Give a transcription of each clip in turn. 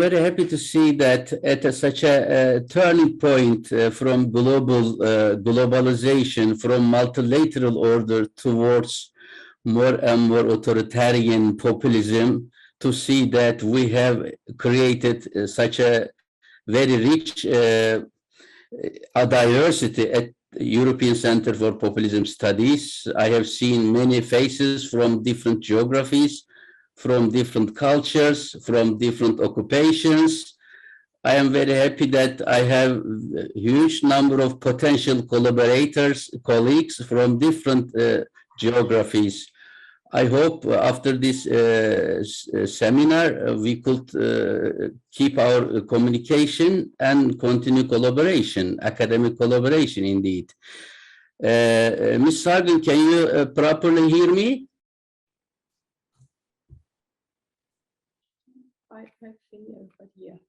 very happy to see that at such a turning point from globalization, from multilateral order towards more and more authoritarian populism, to see that we have created such a very rich diversity at European Center for Populism Studies. I have seen many faces from different geographies, from different cultures, from different occupations. I am very happy that I have a huge number of potential collaborators, colleagues from different geographies. I hope after this seminar, we could keep our communication and continue collaboration, academic collaboration indeed. Ms. Sargon, can you properly hear me? I can hear, but yeah.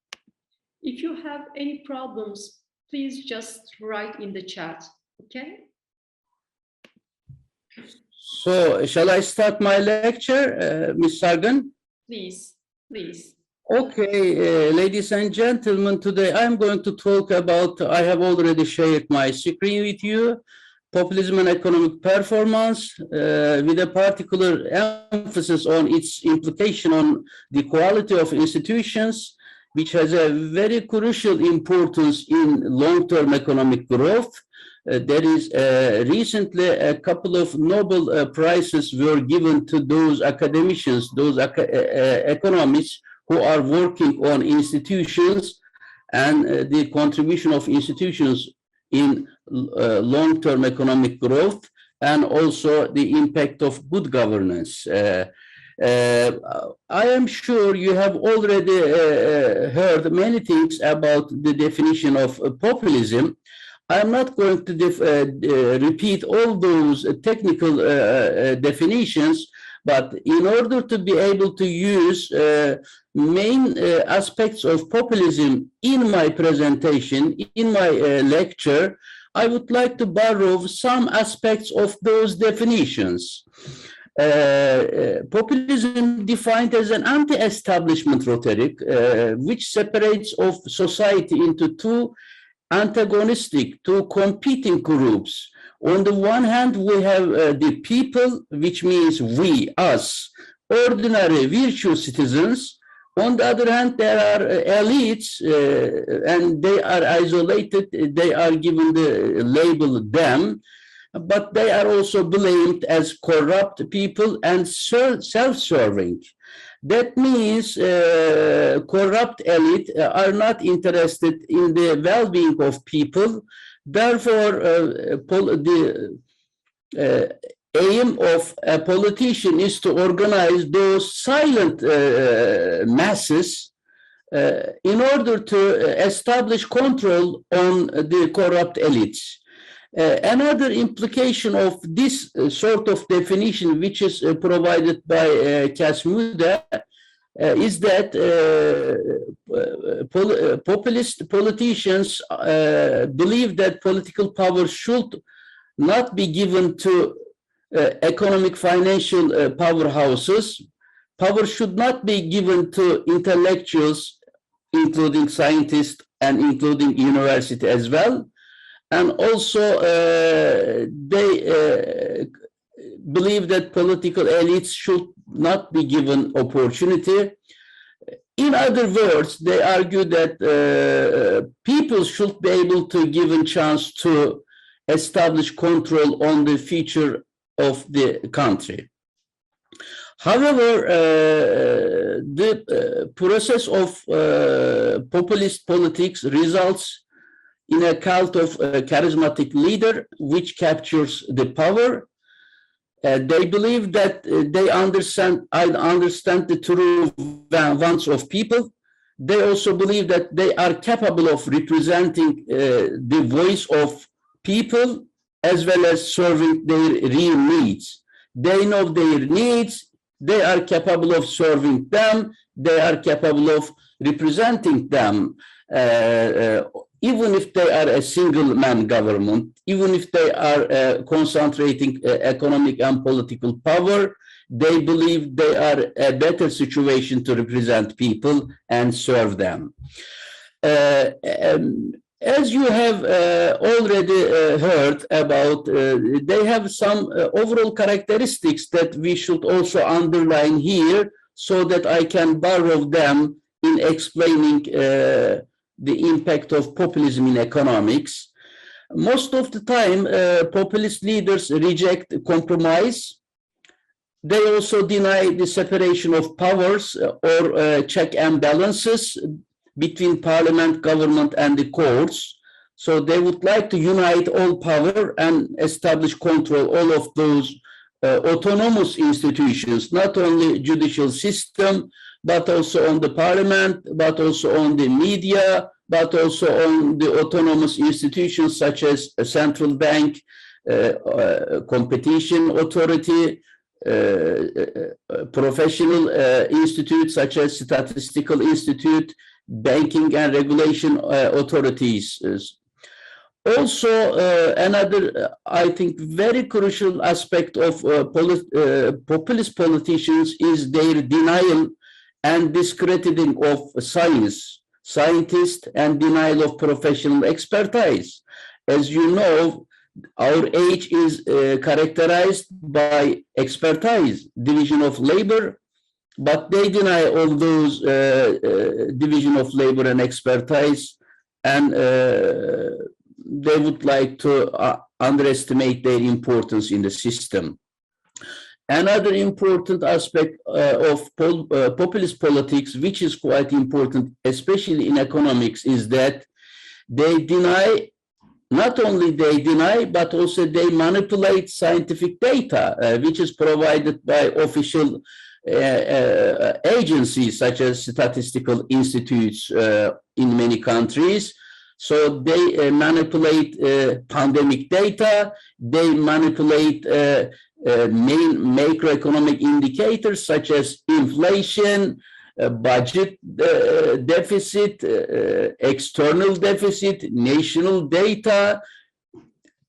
If you have any problems, please just write in the chat, okay? So, shall I start my lecture, Ms. Sargon? Please, please. Okay, ladies and gentlemen, today I'm going to talk about, I have already shared my screen with you, populism and economic performance, with a particular emphasis on its implication on the quality of institutions, which has a very crucial importance in long-term economic growth. There is recently a couple of Nobel Prizes were given to those academicians, those economists who are working on institutions and the contribution of institutions in long-term economic growth, and also the impact of good governance. I am sure you have already heard many things about the definition of populism. I'm not going to repeat all those technical definitions, but in order to be able to use main aspects of populism in my presentation, in my lecture, I would like to borrow some aspects of those definitions. Populism defined as an anti-establishment rhetoric, which separates of society into two antagonistic, two competing groups. On the one hand, we have the people, which means we, us, ordinary virtuous citizens. On the other hand, there are elites, and they are isolated. They are given the label them, but they are also blamed as corrupt people and self-serving. That means corrupt elite are not interested in the well-being of people. Therefore, the aim of a politician is to organize those silent masses in order to establish control on the corrupt elites. Another implication of this sort of definition, which is provided by Kasmuda, is that populist politicians believe that political power should not be given to economic financial powerhouses. Power should not be given to intellectuals, including scientists and including university as well. And also they believe that political elites should not be given opportunity. In other words, they argue that people should be able to give a chance to establish control on the future of the country. However, the process of populist politics results in a cult of a charismatic leader which captures the power. They believe that they understand the true wants of people. They also believe that they are capable of representing the voice of people as well as serving their real needs. They know their needs, they are capable of serving them, they are capable of representing them. Even if they are a single-man government, even if they are concentrating economic and political power, they believe they are a better situation to represent people and serve them. As you have already heard about, they have some overall characteristics that we should also underline here so that I can borrow them in explaining the impact of populism in economics. Most of the time, populist leaders reject compromise. They also deny the separation of powers or check and balances between parliament, government, and the courts. So they would like to unite all power and establish control all of those autonomous institutions, not only judicial system, but also on the parliament, but also on the media, but also on the autonomous institutions such as a central bank, competition authority, professional institutes such as statistical institute, banking and regulation authorities. Also, another, I think, very crucial aspect of populist politicians is their denial and discrediting of science, scientists, and denial of professional expertise. As you know, our age is characterized by expertise, division of labor, but they deny all those division of labor and expertise, and they would like to underestimate their importance in the system. Another important aspect of populist politics, which is quite important, especially in economics, is that they deny, not only they deny, but also they manipulate scientific data, which is provided by official agencies such as statistical institutes in many countries. So they manipulate pandemic data, they manipulate main macroeconomic indicators such as inflation, budget deficit, external deficit, national data,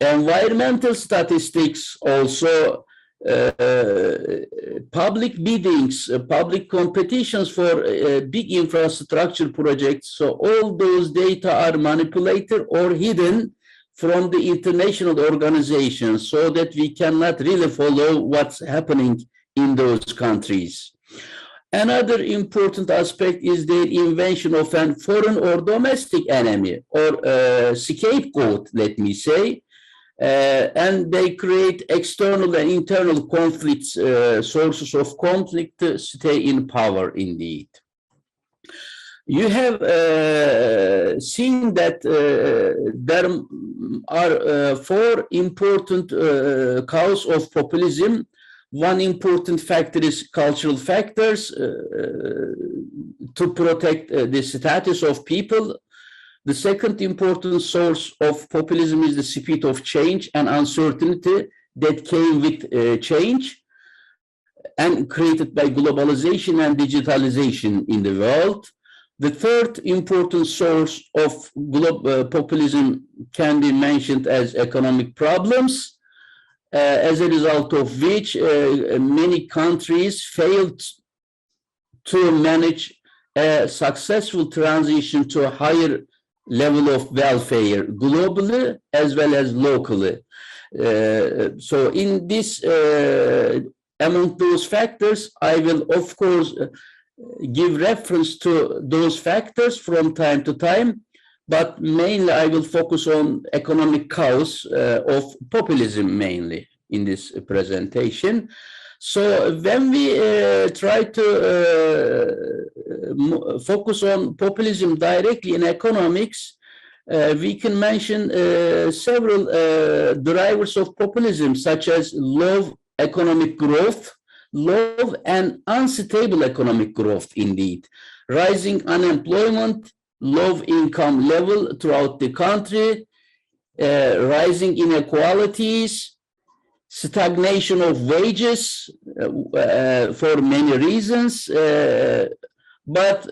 environmental statistics also, public biddings, public competitions for big infrastructure projects. So all those data are manipulated or hidden from the international organizations so that we cannot really follow what's happening in those countries. Another important aspect is the invention of a foreign or domestic enemy or scapegoat, let me say. And they create external and internal conflicts, sources of conflict to stay in power indeed. You have seen that there are four important causes of populism. One important factor is cultural factors to protect the status of people. The second important source of populism is the speed of change and uncertainty that came with change and created by globalization and digitalization in the world. The third important source of populism can be mentioned as economic problems, as a result of which many countries failed to manage a successful transition to a higher level of welfare globally as well as locally. So in this, among those factors, I will of course give reference to those factors from time to time, but mainly I will focus on economic cause of populism mainly in this presentation. So when we try to focus on populism directly in economics, we can mention several drivers of populism, such as low economic growth, low and unstable economic growth indeed, rising unemployment, low income level throughout the country, rising inequalities, stagnation of wages for many reasons, but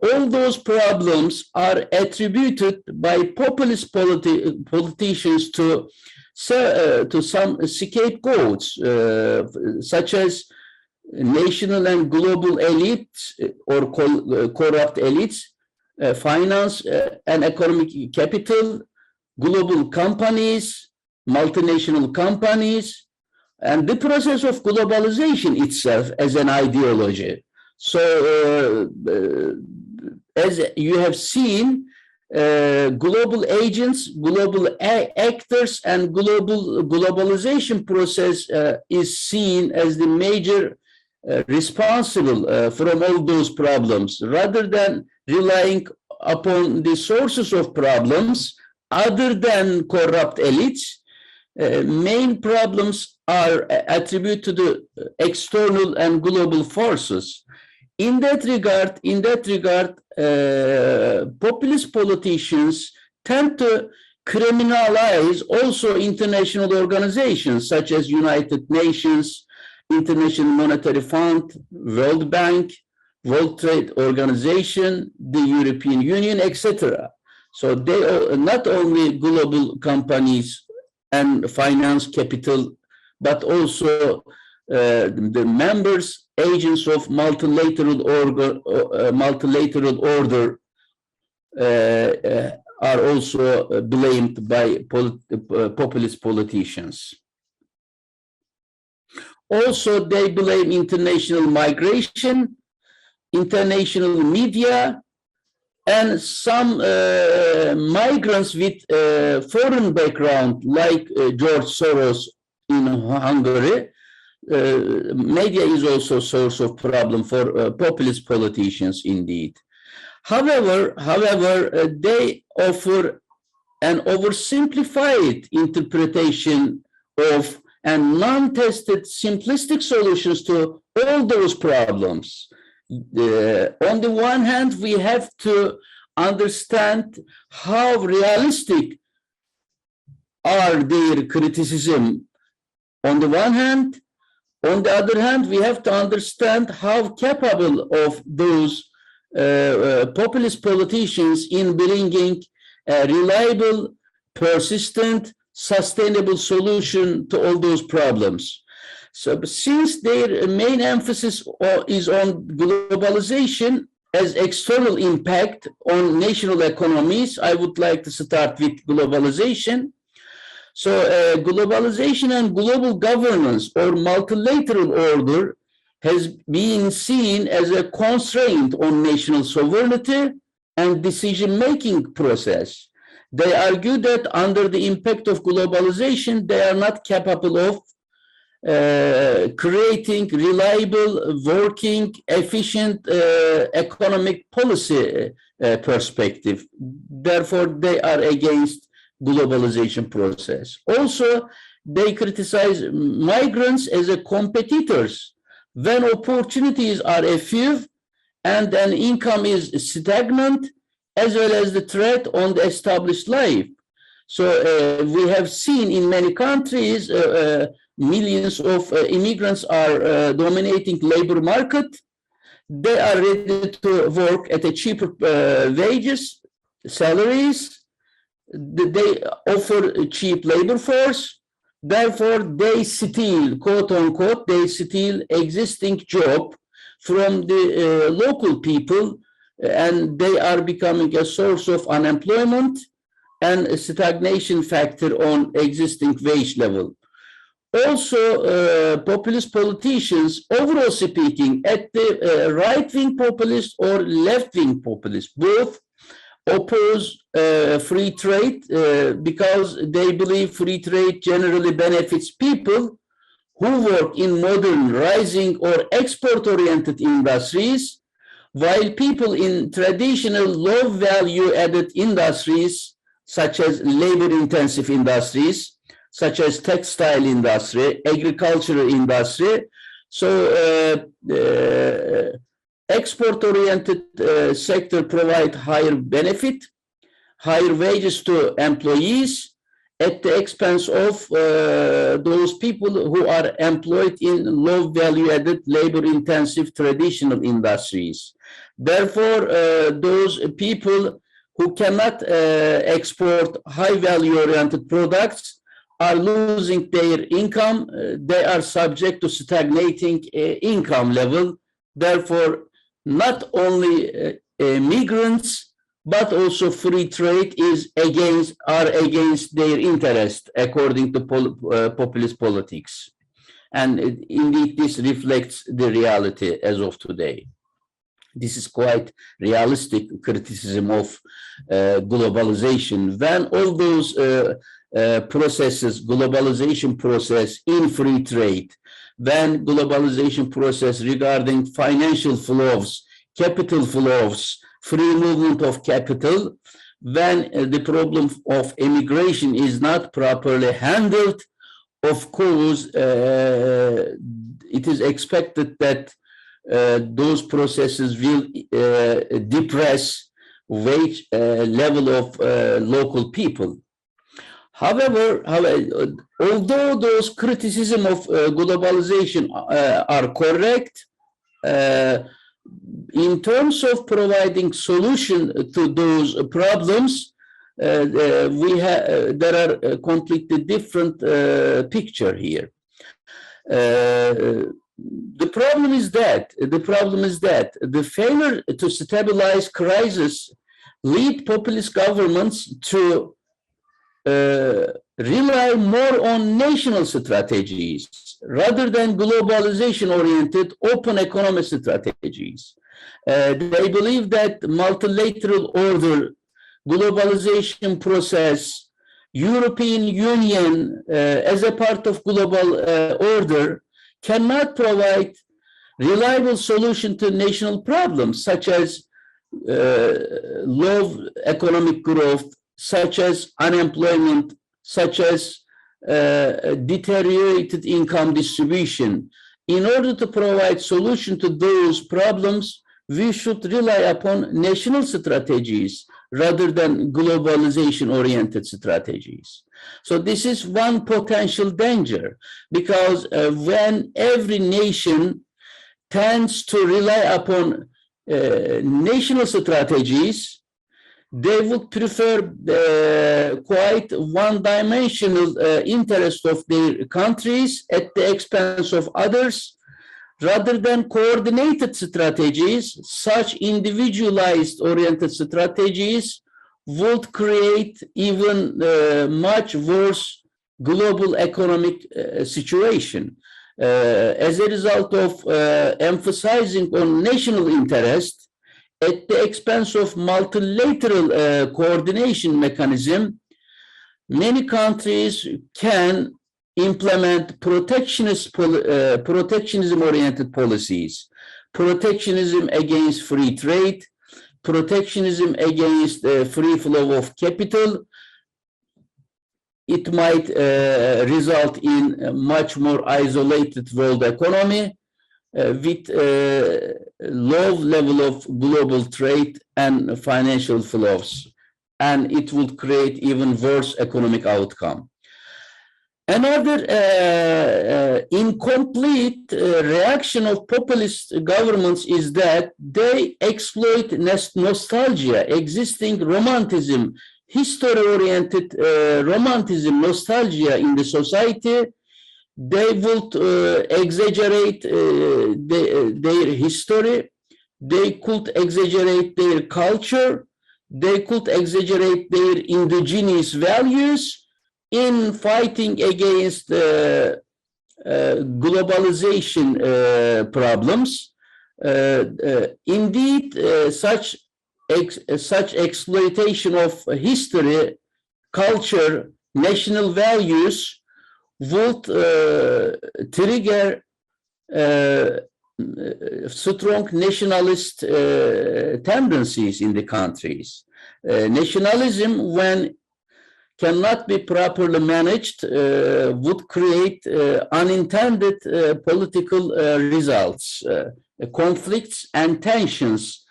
all those problems are attributed by populist politicians to some scapegoats, such as national and global elites or corrupt elites, finance and economic capital, global companies, multinational companies, and the process of globalization itself as an ideology. So, as you have seen, global agents, global actors, and globalization process is seen as the major responsible from all those problems, rather than relying upon the sources of problems other than corrupt elites. Main problems are attributed to the external and global forces. In that regard, populist politicians tend to criminalize also international organizations such as United Nations, International Monetary Fund, World Bank, World Trade Organization, the European Union, etc. So they are not only global companies and finance capital, but also the members, agents of multilateral order are also blamed by populist politicians. Also, they blame international migration, international media, and some migrants with foreign background, like George Soros in Hungary. Media is also a source of problem for populist politicians indeed. However, they offer an oversimplified interpretation of and non-tested simplistic solutions to all those problems. On the one hand, we have to understand how realistic are their criticism on the one hand. On the other hand, we have to understand how capable of those populist politicians in bringing a reliable, persistent, sustainable solution to all those problems. So since their main emphasis is on globalization as external impact on national economies, I would like to start with globalization. So globalization and global governance or multilateral order has been seen as a constraint on national sovereignty and decision-making process. They argue that under the impact of globalization, they are not capable of creating reliable, working, efficient economic policy perspective. Therefore, they are against globalization process. Also, they criticize migrants as a competitors when opportunities are a few and an income is stagnant, as well as the threat on the established life. So we have seen in many countries, millions of immigrants are dominating labor market. They are ready to work at a cheaper wages, salaries. They offer cheap labor force. Therefore, they steal, quote unquote, they steal existing job from the local people, and they are becoming a source of unemployment and a stagnation factor on existing wage level. Also, populist politicians, overall speaking, at the right-wing populist or left-wing populist, both oppose free trade because they believe free trade generally benefits people who work in modern, rising, or export-oriented industries, while people in traditional low value-added industries, such as labor-intensive industries, such as textile industry, agricultural industry, so export-oriented sector provide higher benefit, higher wages to employees at the expense of those people who are employed in low value-added, labor-intensive traditional industries. Therefore, those people who cannot export high value-oriented products are losing their income, they are subject to stagnating income level. Therefore, not only migrants, but also free trade are against their interest, according to populist politics. And indeed, this reflects the reality as of today. This is quite realistic criticism of globalization. When all those processes, globalization process in free trade, when globalization process regarding financial flows, capital flows, free movement of capital, when the problem of immigration is not properly handled, of course, it is expected that those processes will depress wage level of local people. However, although those criticism of globalization are correct, in terms of providing solution to those problems, there are completely different picture here. The problem is that the failure to stabilize crisis lead populist governments to rely more on national strategies rather than globalization-oriented open economic strategies. They believe that multilateral order, globalization process, European Union as a part of global order cannot provide reliable solution to national problems such as low economic growth, such as unemployment, such as deteriorated income distribution. In order to provide solution to those problems, we should rely upon national strategies rather than globalization-oriented strategies. So this is one potential danger, because when every nation tends to rely upon national strategies, they would prefer quite one-dimensional interest of their countries at the expense of others, rather than coordinated strategies. Such individualized oriented strategies would create even much worse global economic situation. As a result of emphasizing on national interest at the expense of multilateral coordination mechanism, many countries can implement protectionism-oriented policies, protectionism against free trade, protectionism against free flow of capital. It might result in a much more isolated world economy with low level of global trade and financial flows, and it would create even worse economic outcome. Another incomplete reaction of populist governments is that they exploit nostalgia, existing romanticism, history-oriented romanticism, nostalgia in the society. They would exaggerate their history. They could exaggerate their culture. They could exaggerate their indigenous values in fighting against globalization problems. Indeed, such exploitation of history, culture, national values would trigger strong nationalist tendencies in the countries. Nationalism, when cannot be properly managed, would create unintended political results, conflicts and tensions,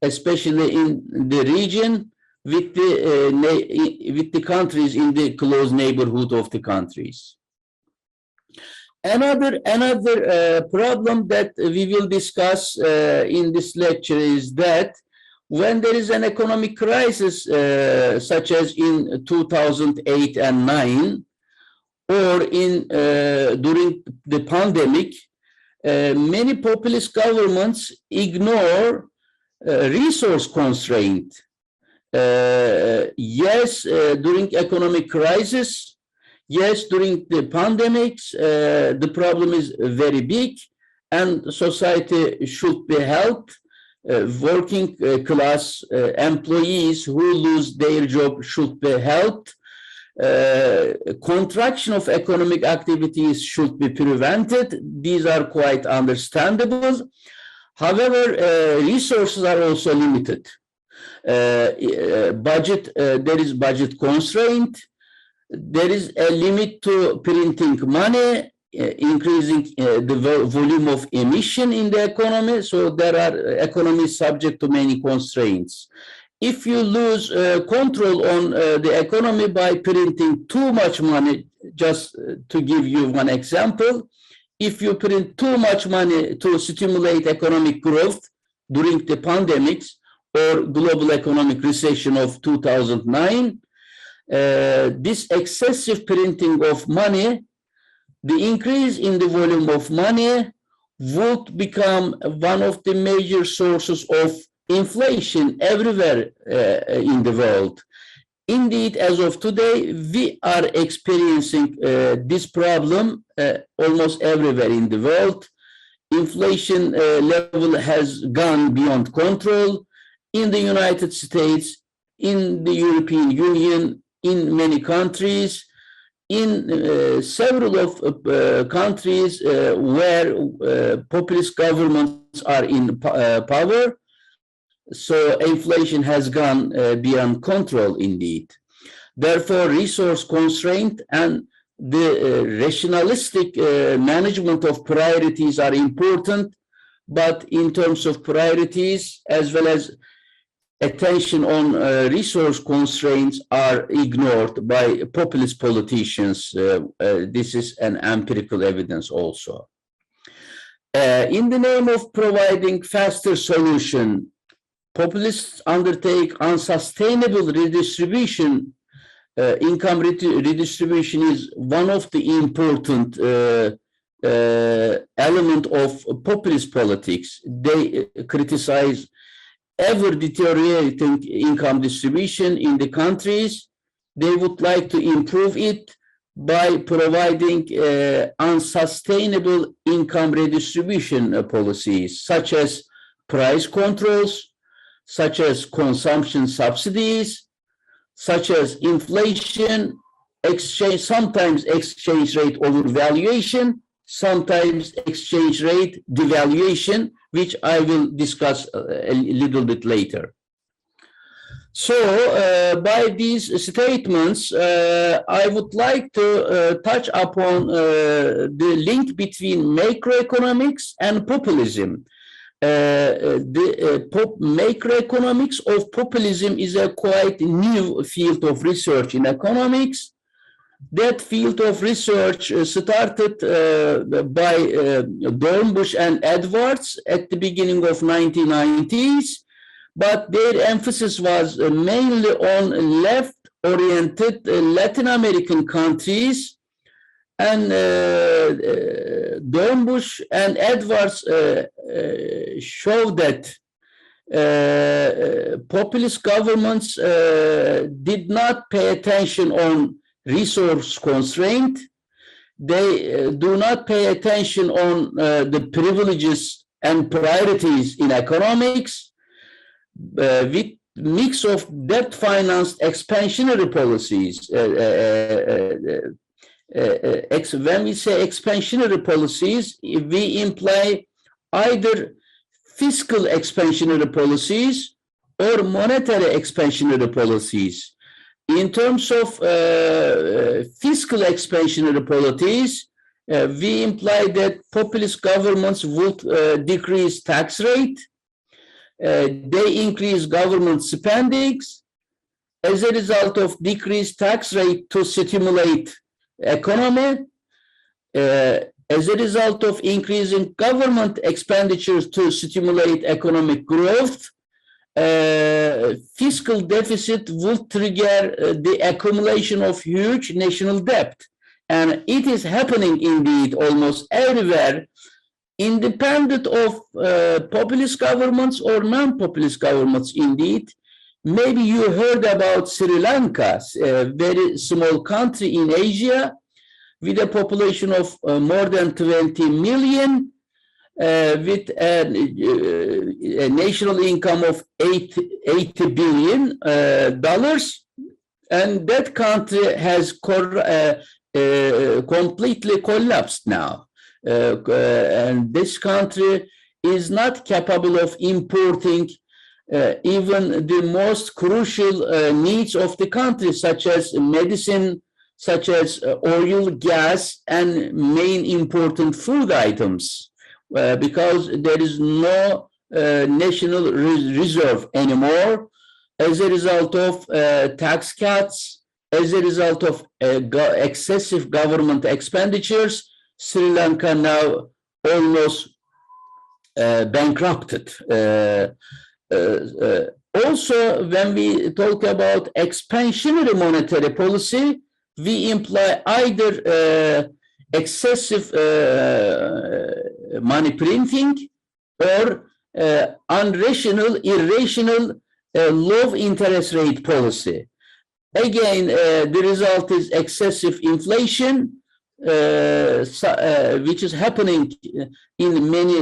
especially in the region with the countries in the close neighborhood of the countries. Another problem that we will discuss in this lecture is that when there is an economic crisis, such as in 2008 and 9, or during the pandemic, many populist governments ignore resource constraint. Yes, during economic crisis, yes, during the pandemics, the problem is very big, and society should be helped. Working class employees who lose their job should be helped. Contraction of economic activities should be prevented. These are quite understandable. However, resources are also limited. There is budget constraint. There is a limit to printing money, increasing the volume of emission in the economy. So there are economies subject to many constraints. If you lose control on the economy by printing too much money, just to give you one example, if you print too much money to stimulate economic growth during the pandemics or global economic recession of 2009, this excessive printing of money, the increase in the volume of money would become one of the major sources of inflation everywhere in the world. Indeed, as of today, we are experiencing this problem almost everywhere in the world. Inflation level has gone beyond control in the United States, in the European Union, in many countries, in several of countries where populist governments are in power. So inflation has gone beyond control indeed. Therefore, resource constraint and the rationalistic management of priorities are important, but in terms of priorities as well as attention on resource constraints are ignored by populist politicians. This is an empirical evidence also. In the name of providing faster solution, populists undertake unsustainable redistribution. Income redistribution is one of the important element of populist politics. They criticize ever deteriorating income distribution in the countries. They would like to improve it by providing unsustainable income redistribution policies, such as price controls, such as consumption subsidies, such as inflation, exchange, sometimes exchange rate overvaluation, sometimes exchange rate devaluation, which I will discuss a little bit later. So by these statements, I would like to touch upon the link between macroeconomics and populism. Macroeconomics of populism is a quite new field of research in economics. That field of research started by Dornbusch and Edwards at the beginning of 1990s, but their emphasis was mainly on left-oriented Latin American countries. And Dornbusch and Edwards show that populist governments did not pay attention on resource constraint. They do not pay attention on the privileges and priorities in economics with mix of debt-financed expansionary policies. When we say expansionary policies, we imply either fiscal expansionary policies or monetary expansionary policies. In terms of fiscal expansionary policies, we imply that populist governments would decrease tax rate, they increase government spendings. As a result of decreased tax rate to stimulate economy, as a result of increasing government expenditures to stimulate economic growth, fiscal deficit will trigger the accumulation of huge national debt. and it is happening indeed almost everywhere, independent of populist governments or non-populist governments indeed. Maybe you heard about Sri Lanka, a very small country in Asia with a population of more than 20 million, with a national income of $80 billion, and that country has completely collapsed now. And this country is not capable of importing even the most crucial needs of the country, such as medicine, such as oil, gas, and main important food items, because there is no national reserve anymore as a result of tax cuts, as a result of excessive government expenditures. Sri Lanka now almost bankrupted. Also, when we talk about expansionary monetary policy, we imply either excessive money printing or irrational low interest rate policy. Again, the result is excessive inflation, which is happening in many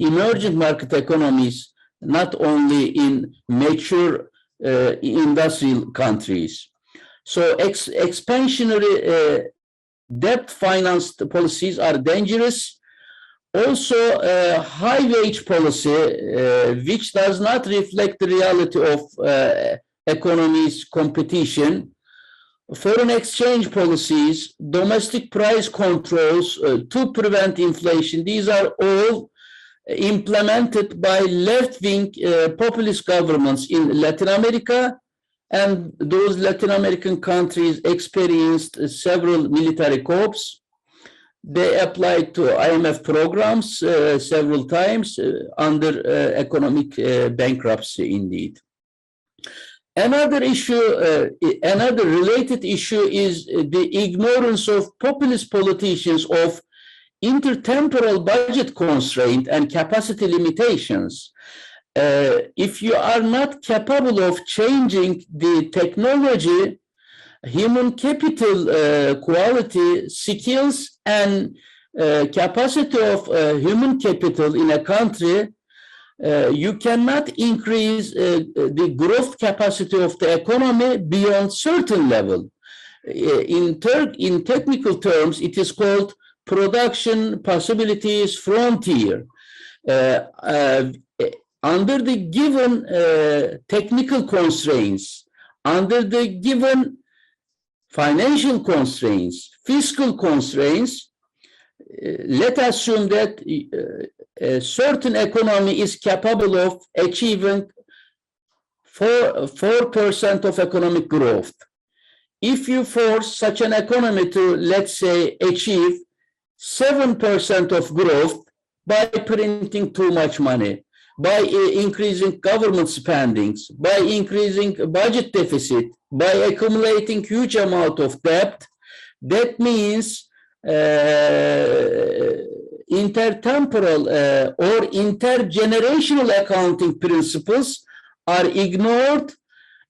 emerging market economies, not only in mature industrial countries. So expansionary debt-financed policies are dangerous. Also, high wage policy, which does not reflect the reality of economy's competition, foreign exchange policies, domestic price controls to prevent inflation. These are all implemented by left-wing populist governments in Latin America, and those Latin American countries experienced several military coups. They applied to IMF programs several times under economic bankruptcy indeed. Another issue, another related issue is the ignorance of populist politicians of intertemporal budget constraint and capacity limitations. If you are not capable of changing the technology, human capital quality, skills, and capacity of human capital in a country, you cannot increase the growth capacity of the economy beyond certain level. In technical terms, it is called production possibilities frontier. Under the given technical constraints, under the given financial constraints, fiscal constraints, let us assume that a certain economy is capable of achieving 4% of economic growth. If you force such an economy to, let's say, achieve 7% of growth by printing too much money, by increasing government spendings, by increasing budget deficit, by accumulating huge amount of debt, that means intertemporal or intergenerational accounting principles are ignored.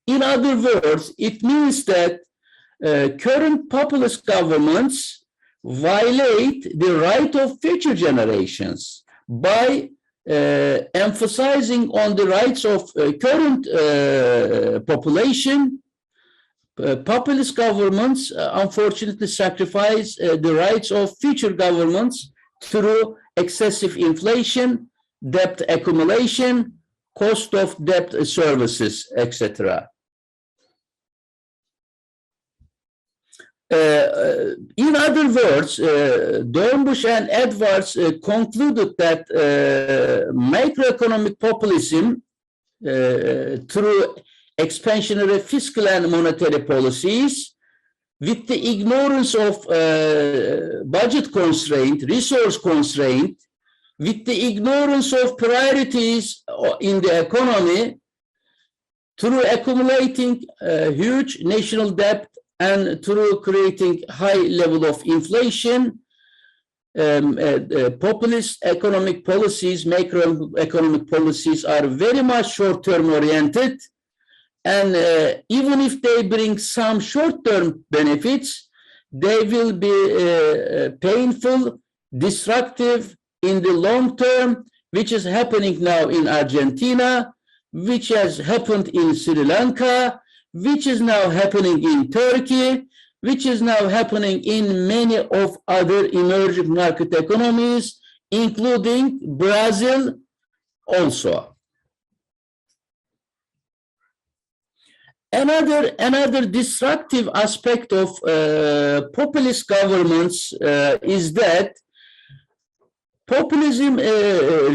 In other words, it means that current populist governments violate the right of future generations by emphasizing on the rights of current population. Populist governments unfortunately sacrifice the rights of future governments through excessive inflation, debt accumulation, cost of debt services, etc. In other words, Dornbusch and Edwards concluded that macroeconomic populism through expansionary fiscal and monetary policies, with the ignorance of budget constraint, resource constraint, with the ignorance of priorities in the economy, through accumulating huge national debt and through creating high level of inflation, populist economic policies, macroeconomic policies are very much short-term oriented. And even if they bring some short-term benefits, they will be painful, destructive in the long term, which is happening now in Argentina, which has happened in Sri Lanka, which is now happening in Turkey, which is now happening in many of other emerging market economies, including Brazil also. Another destructive aspect of populist governments is that populism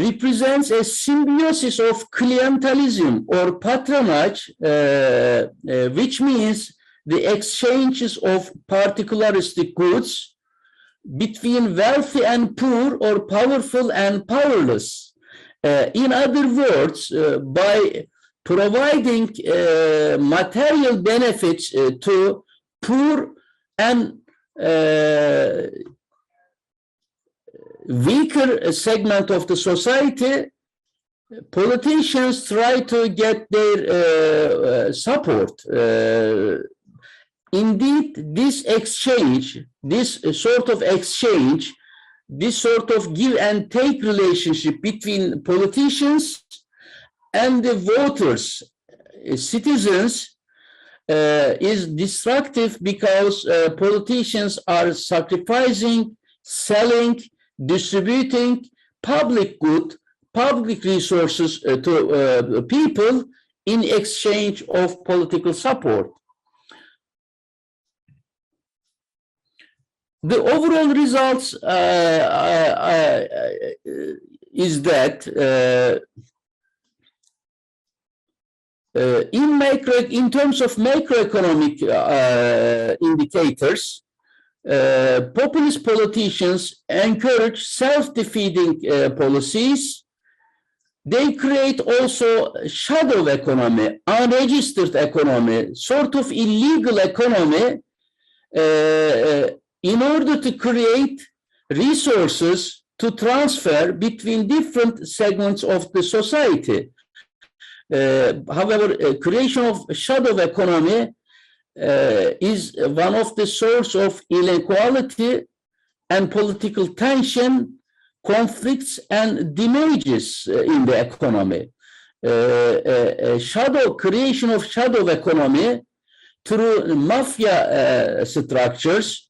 represents a symbiosis of clientelism or patronage, which means the exchanges of particularistic goods between wealthy and poor or powerful and powerless. In other words, by providing material benefits to poor and weaker segment of the society, politicians try to get their support. Indeed, this exchange, this sort of exchange, this sort of give and take relationship between politicians and the voters, citizens, is destructive because politicians are sacrificing, selling, distributing public good, public resources to people in exchange of political support. The overall results is that in terms of macroeconomic indicators, populist politicians encourage self-defeating policies. They create also shadow economy, unregistered economy, sort of illegal economy, in order to create resources to transfer between different segments of the society. However, creation of shadow economy is one of the source of inequality and political tension, conflicts, and damages in the economy. Creation of shadow economy through mafia structures,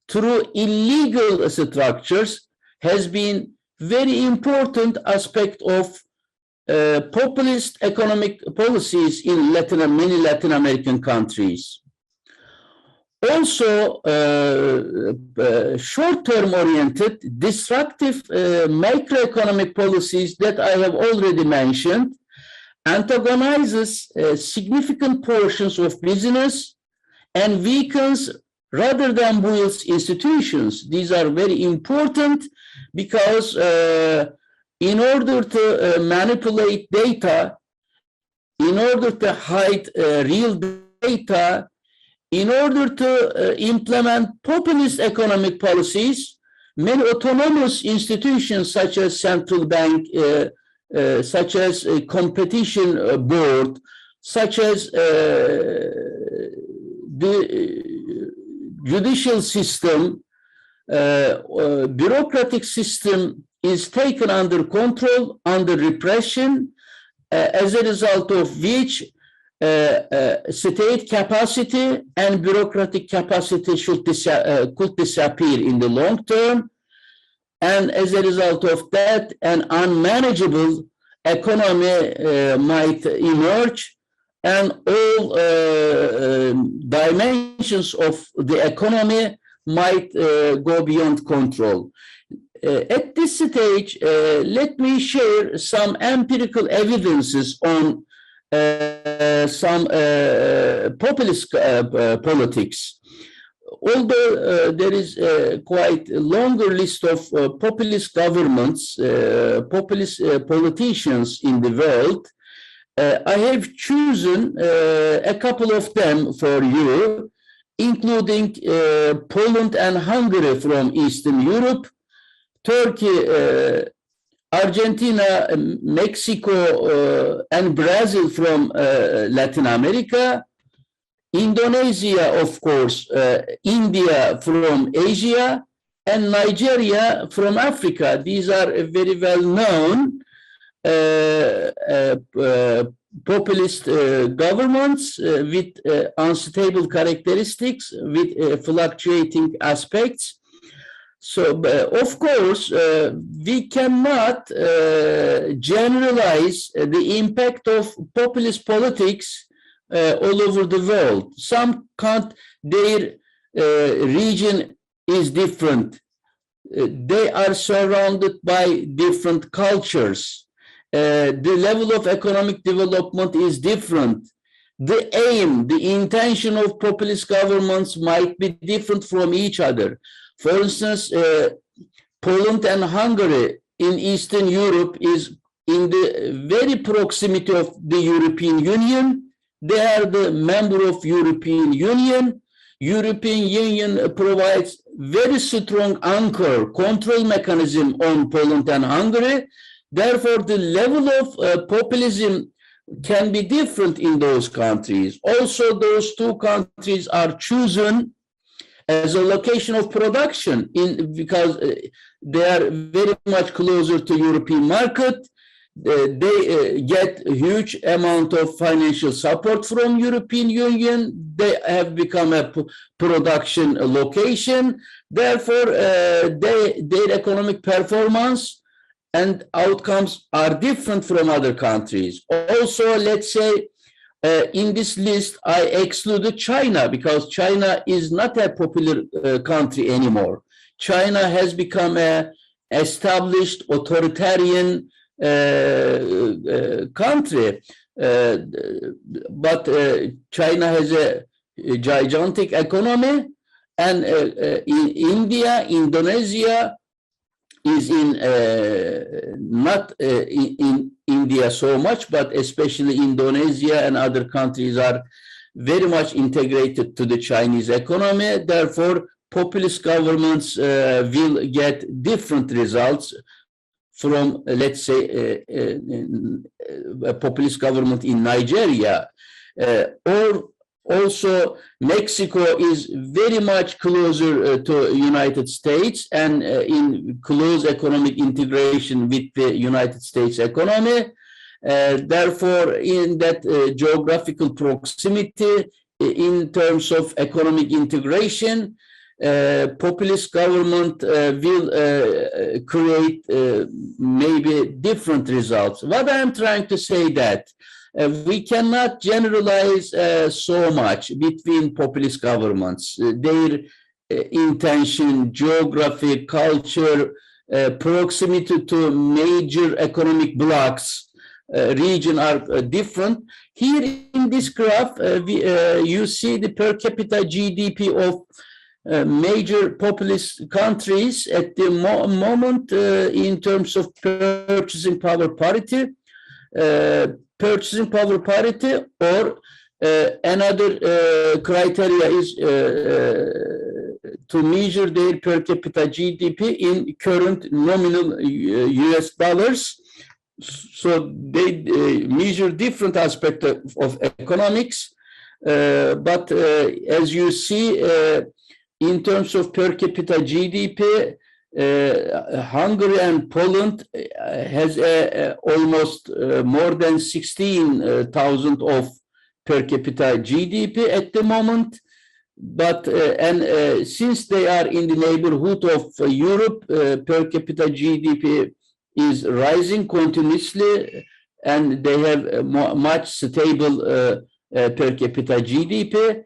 through illegal structures, has been very important aspect of populist economic policies in many Latin American countries. Also, short-term oriented, destructive macroeconomic policies that I have already mentioned antagonizes significant portions of business and weakens rather than builds institutions. These are very important because in order to manipulate data, in order to hide real data, in order to implement populist economic policies, many autonomous institutions such as central bank, such as a competition board, such as the judicial system, bureaucratic system is taken under control, under repression, as a result of which state capacity and bureaucratic capacity could disappear in the long term. And as a result of that, an unmanageable economy might emerge, and all dimensions of the economy might go beyond control. At this stage, let me share some empirical evidences on some populist politics. Although there is a quite longer list of populist governments, populist politicians in the world, I have chosen a couple of them for you including Poland and Hungary from Eastern Europe, Turkey, Argentina, Mexico, and Brazil from Latin America, Indonesia, of course, India from Asia, and Nigeria from Africa. These are very well known populist governments with unstable characteristics, with fluctuating aspects. So, of course, we cannot generalize the impact of populist politics all over the world. Their region is different. They are surrounded by different cultures. The level of economic development is different. The aim, the intention of populist governments might be different from each other. For instance, Poland and Hungary in Eastern Europe is in the very proximity of the European Union. They are the member of European Union. European Union provides very strong anchor control mechanism on Poland and Hungary. Therefore, the level of populism can be different in those countries. Also, those two countries are chosen as a location of production because they are very much closer to European market. They get a huge amount of financial support from European Union. They have become a production location. Therefore, their economic performance and outcomes are different from other countries. Also, let's say, in this list, I excluded China because China is not a popular country anymore. China has become an established authoritarian country, but China has a gigantic economy, and in India, Indonesia is not in India so much, but especially Indonesia and other countries are very much integrated to the Chinese economy. Therefore, populist governments will get different results from, let's say, a populist government in Nigeria. Or also, Mexico is very much closer to United States and in close economic integration with the United States economy. Therefore, in that geographical proximity, in terms of economic integration, populist government will create maybe different results. What I am trying to say that we cannot generalize so much between populist governments. Their intention, geography, culture, proximity to major economic blocks, region are different. Here in this graph, you see the per capita GDP of major populist countries at the moment in terms of purchasing power parity. Or another criteria is to measure their per capita GDP in current nominal US dollars. So they measure different aspects of economics, but as you see, in terms of per capita GDP, Hungary and Poland has almost more than 16,000 of per capita GDP at the moment. But since they are in the neighborhood of Europe, per capita GDP is rising continuously, and they have much stable per capita GDP.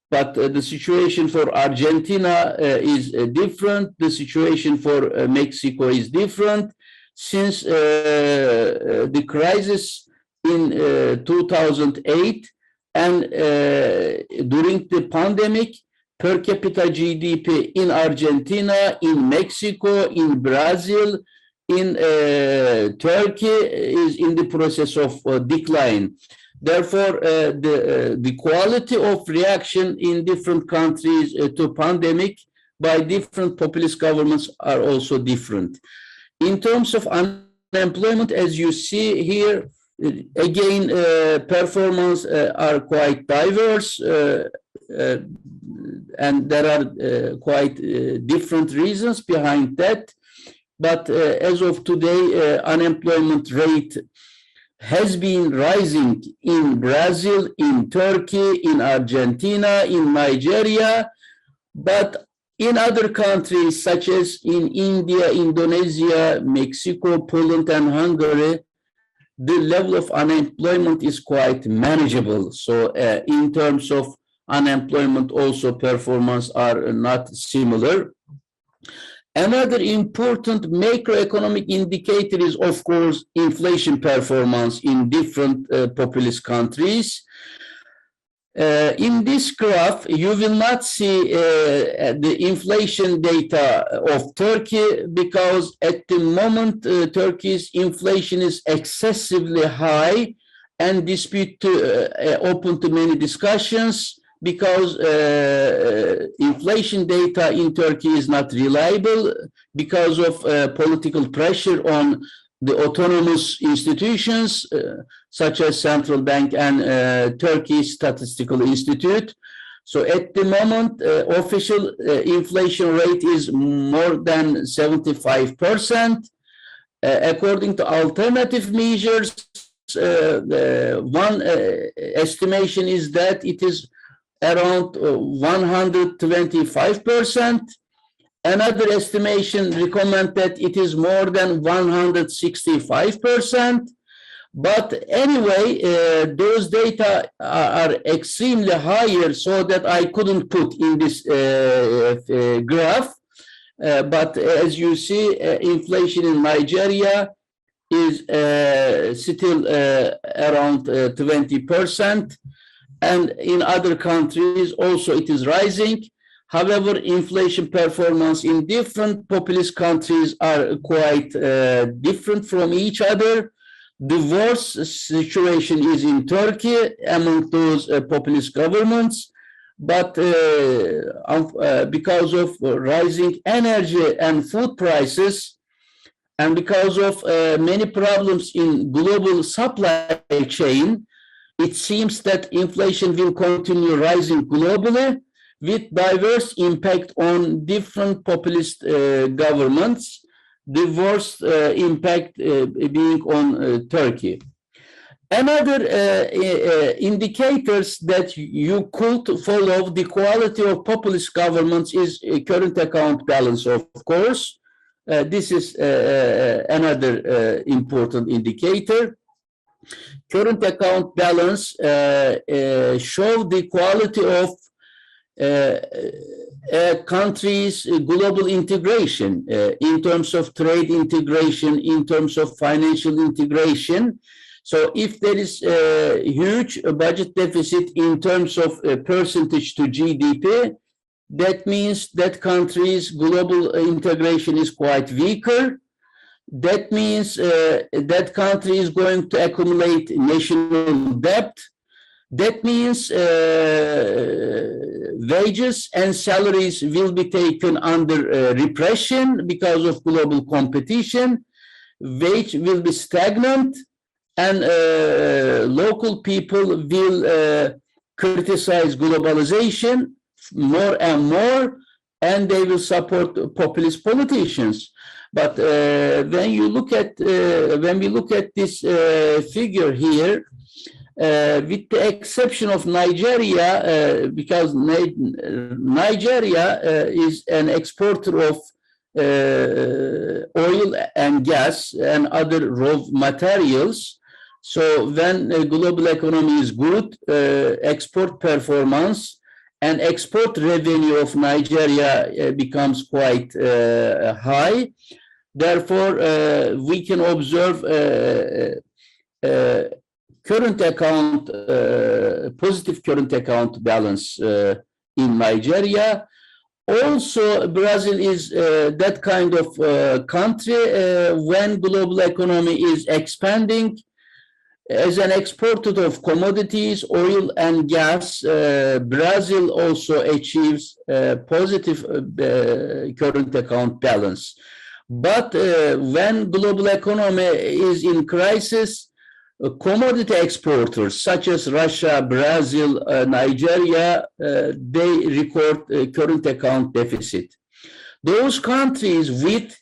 But the situation for Argentina is different. The situation for Mexico is different. Since the crisis in 2008 and during the pandemic, per capita GDP in Argentina, in Mexico, in Brazil, in Turkey is in the process of decline. Therefore, the quality of reaction in different countries to pandemic by different populist governments are also different. In terms of unemployment, as you see here, again, performance are quite diverse, and there are quite different reasons behind that. But as of today, unemployment rate has been rising in Brazil, in Turkey, in Argentina, in Nigeria, but in other countries such as in India, Indonesia, Mexico, Poland, and Hungary, the level of unemployment is quite manageable. So in terms of unemployment, also performance are not similar. Another important macroeconomic indicator is, of course, inflation performance in different populist countries. In this graph, you will not see the inflation data of Turkey because at the moment, Turkey's inflation is excessively high and open to many discussions because inflation data in Turkey is not reliable because of political pressure on the autonomous institutions such as Central Bank and Turkey Statistical Institute. So at the moment, official inflation rate is more than 75%. According to alternative measures, one estimation is that it is around 125%. Another estimation recommend that it is more than 165%. But anyway, those data are extremely higher, so that I couldn't put in this graph. But as you see, inflation in Nigeria is still around 20%. And in other countries also it is rising. However, inflation performance in different populist countries are quite different from each other. The worst situation is in Turkey among those populist governments. But because of rising energy and food prices, and because of many problems in global supply chain, it seems that inflation will continue rising globally with diverse impact on different populist governments, the worst impact being on Turkey. Another indicators that you could follow the quality of populist governments is current account balance, of course. This is another important indicator. Current account balance show the quality of a country's global integration in terms of trade integration, in terms of financial integration. So if there is a huge budget deficit in terms of percentage to GDP, that means that country's global integration is quite weaker. That means that country is going to accumulate national debt. That means wages and salaries will be taken under repression because of global competition. Wage will be stagnant, and local people will criticize globalization more and more, and they will support populist politicians. But when we look at this figure here, with the exception of Nigeria, because Nigeria is an exporter of oil and gas and other raw materials. So when a global economy is good, export performance and export revenue of Nigeria becomes quite high. Therefore, we can observe current account, positive current account balance in Nigeria. Also, Brazil is that kind of country when global economy is expanding. As an exporter of commodities, oil and gas, Brazil also achieves positive current account balance. But when global economy is in crisis, commodity exporters such as Russia, Brazil, Nigeria, they record current account deficit. Those countries with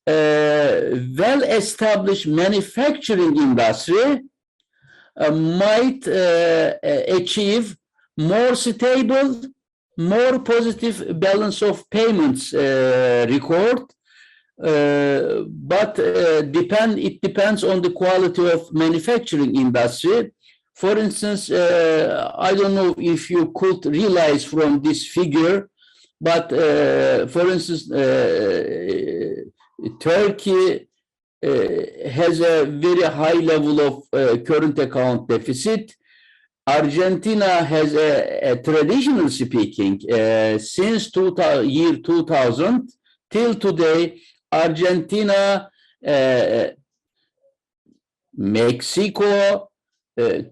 well-established manufacturing industry might achieve more stable, more positive balance of payments record, but it depends on the quality of manufacturing industry. For instance, I don't know if you could realize from this figure, but for instance, Turkey has a very high level of current account deficit. Argentina has traditionally speaking, since year 2000 till today, Argentina, Mexico,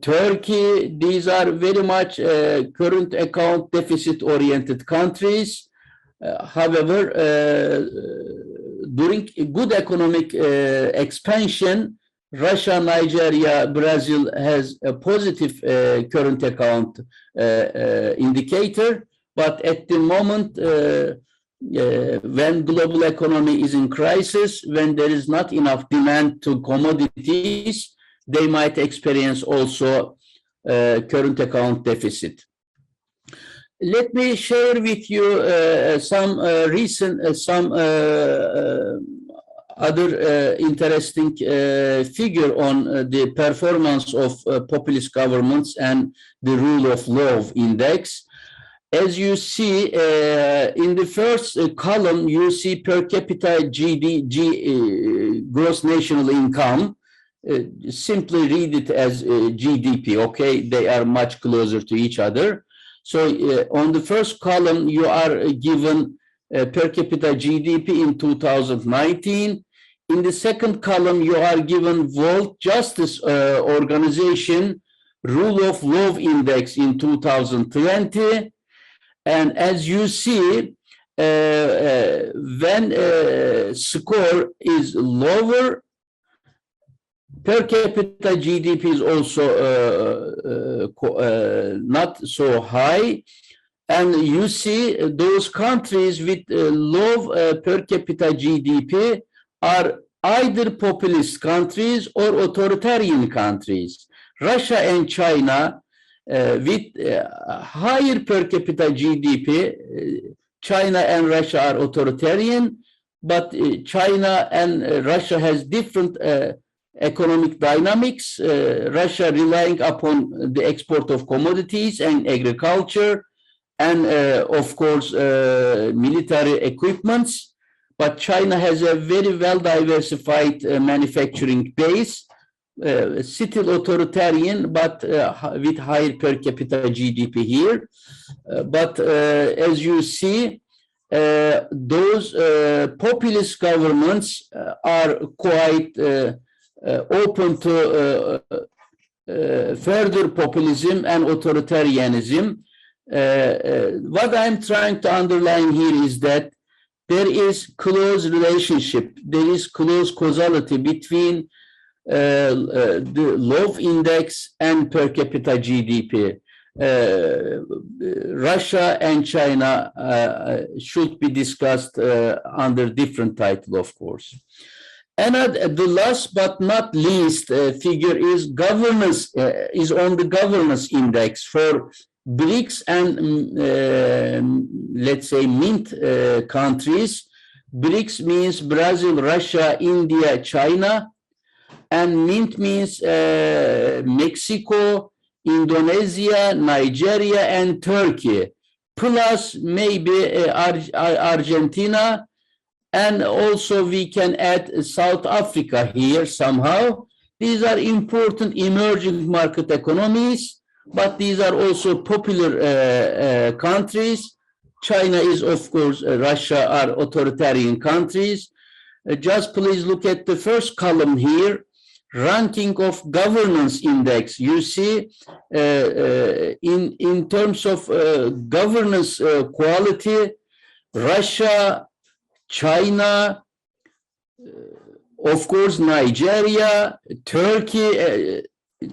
Turkey, these are very much current account deficit oriented countries. However, during good economic expansion, Russia, Nigeria, Brazil has a positive current account indicator, but at the moment, when global economy is in crisis, when there is not enough demand to commodities, they might experience also current account deficit. Let me share with you some other interesting figure on the performance of populist governments and the rule of law index. As you see, in the first column, you see per capita gross national income. Simply read it as GDP, okay? They are much closer to each other. So on the first column, you are given per capita GDP in 2019. In the second column, you are given World Justice Organization Rule of Law Index in 2020. And as you see, when score is lower, per capita GDP is also not so high. And you see those countries with low per capita GDP are either populist countries or authoritarian countries. Russia and China with higher per capita GDP, China and Russia are authoritarian, but China and Russia has different economic dynamics. Russia relying upon the export of commodities and agriculture and of course military equipments, but China has a very well diversified manufacturing base, still authoritarian, but with higher per capita GDP here. But as you see, those populist governments are quite open to further populism and authoritarianism. What I'm trying to underline here is that there is close relationship, there is close causality between the law index and per capita GDP. Russia and China should be discussed under different title, of course. And the last but not least figure is governance, is on the governance index for BRICS and let's say mint countries. BRICS means Brazil, Russia, India, China, and mint means Mexico, Indonesia, Nigeria, and Turkey, plus maybe Argentina, and also we can add South Africa here somehow. These are important emerging market economies, but these are also popular countries. China is, of course, Russia are authoritarian countries. Just please look at the first column here. ranking of governance index, you see in terms of governance quality, Russia, China, of course, Nigeria, Turkey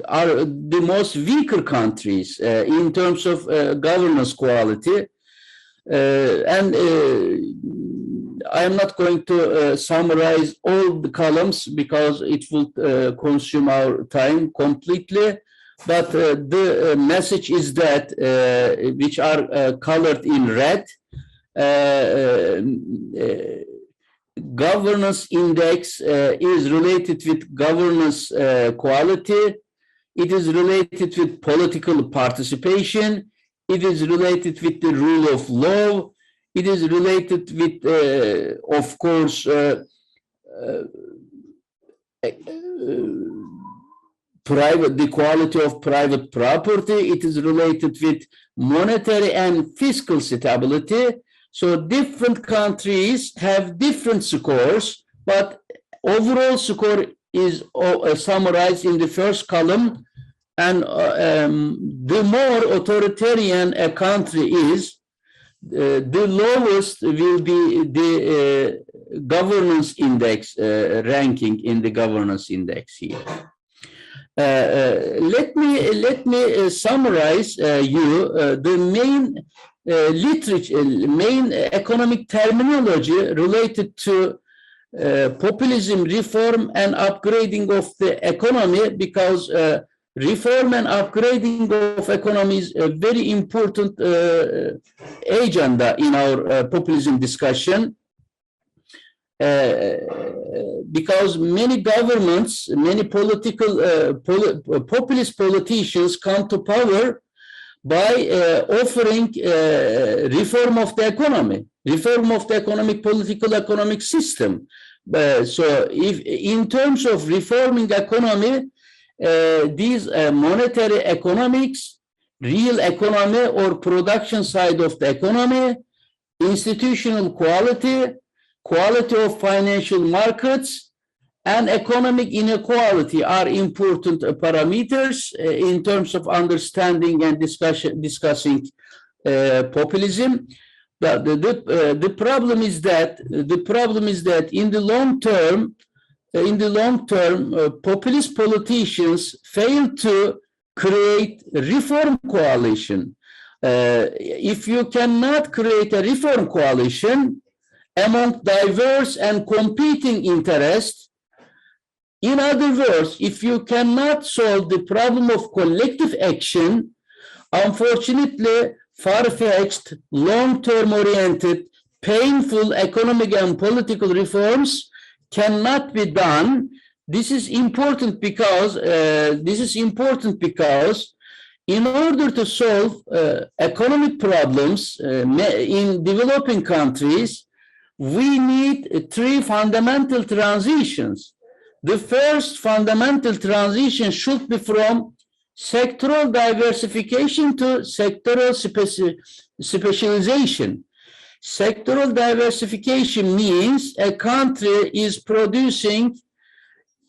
are the most weaker countries in terms of governance quality. And I am not going to summarize all the columns because it will consume our time completely. But the message is that, which are colored in red, governance index is related with governance quality. It is related with political participation. It is related with the rule of law. It is related with, of course, the quality of private property. It is related with monetary and fiscal stability. So different countries have different scores, but overall score is summarized in the first column. And the more authoritarian a country is, the lowest will be the governance index ranking in the governance index here. Let me summarize the main literature, main economic terminology related to populism, reform, and upgrading of the economy, because reform and upgrading of economy is a very important agenda in our populism discussion, because many governments, many populist politicians come to power by offering reform of the economy, reform of the economic system. So if in terms of reforming economy, these monetary economics, real economy or production side of the economy, institutional quality, quality of financial markets, and economic inequality are important parameters in terms of understanding and discussing populism. But the problem is that in the long term, populist politicians fail to create a reform coalition. If you cannot create a reform coalition among diverse and competing interests, in other words, if you cannot solve the problem of collective action, unfortunately, far-fetched, long-term oriented, painful economic and political reforms cannot be done. This is important because in order to solve economic problems in developing countries, we need three fundamental transitions. The first fundamental transition should be from sectoral diversification to sectoral specialization. Sectoral diversification means a country is producing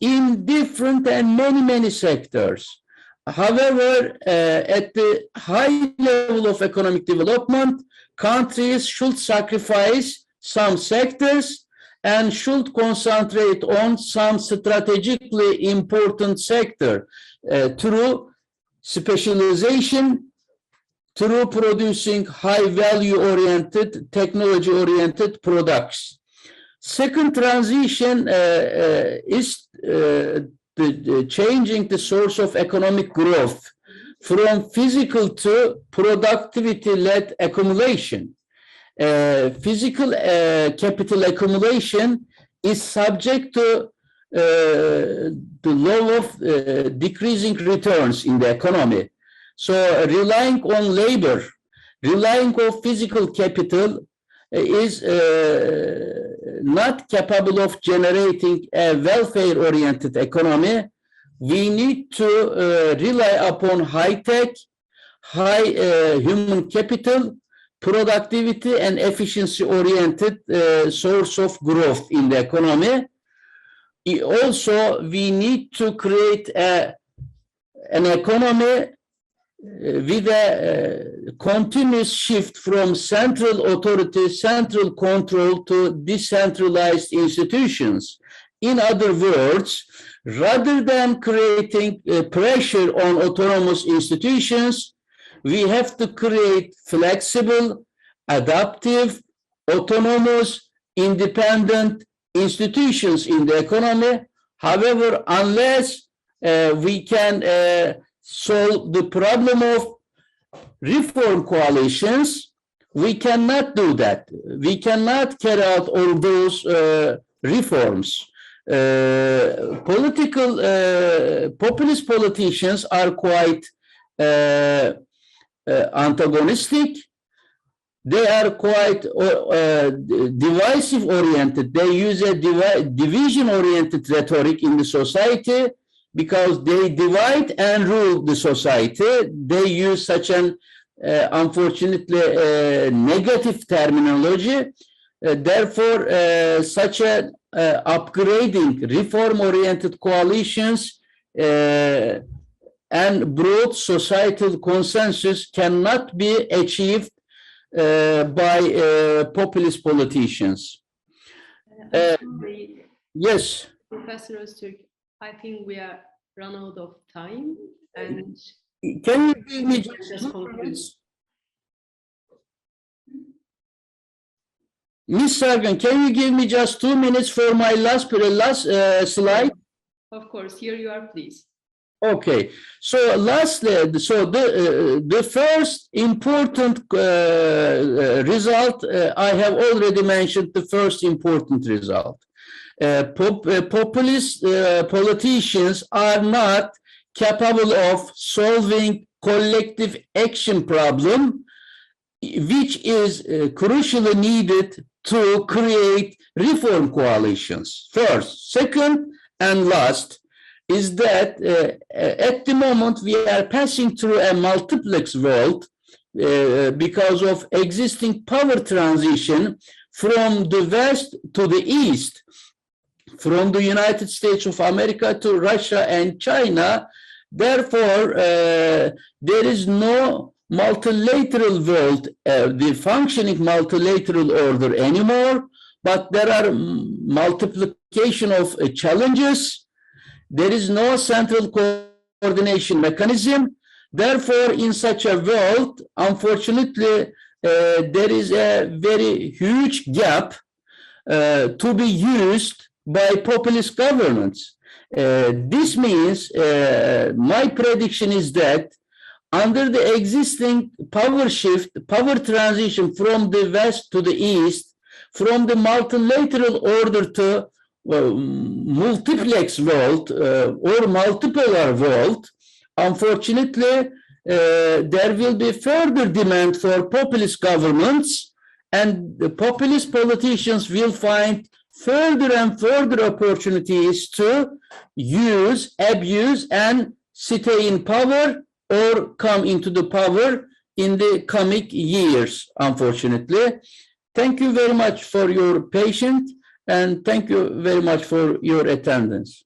in different and many sectors. However, at the high level of economic development, countries should sacrifice some sectors and should concentrate on some strategically important sector through specialization, through producing high value oriented, technology oriented products. Second transition is changing the source of economic growth from physical to productivity-led accumulation. Physical capital accumulation is subject to the law of decreasing returns in the economy. So relying on labor, relying on physical capital is not capable of generating a welfare-oriented economy. We need to rely upon high-tech, high human capital, productivity and efficiency-oriented source of growth in the economy. also we need to create an economy with a continuous shift from central authority, central control to decentralized institutions. In other words, rather than creating pressure on autonomous institutions, we have to create flexible, adaptive, autonomous, independent institutions in the economy. However, unless we can solve the problem of reform coalitions, we cannot do that. We cannot carry out all those reforms. Populist politicians are quite antagonistic. They are quite divisive oriented. They use a division oriented rhetoric in the society because they divide and rule the society. They use such an unfortunately negative terminology. Therefore, such an upgrading reform oriented coalitions and broad societal consensus cannot be achieved by populist politicians. Yes. Professor Ozturk, I think we are run out of time. And can you give me just 2 minutes? Ms. Sargan, can you give me just 2 minutes for my last slide? Of course, here you are, please. Okay, so lastly, so the first important result, I have already mentioned the first important result. Populist politicians are not capable of solving collective action problem, which is crucially needed to create reform coalitions. First, second, and last is that at the moment we are passing through a multiplex world because of existing power transition from the West to the East, from the United States of America to Russia and China. Therefore, there is no multilateral world, the functioning multilateral order anymore, but there are multiplication of challenges. There is no central coordination mechanism. Therefore, in such a world, unfortunately, there is a very huge gap to be used by populist governments. This means, my prediction is that under the existing power shift, power transition from the West to the East, from the multilateral order to multiplex world or multipolar world, unfortunately, there will be further demand for populist governments, and the populist politicians will find further and further opportunities to use, abuse, and stay in power or come into the power in the coming years, unfortunately. Thank you very much for your patience, and thank you very much for your attendance.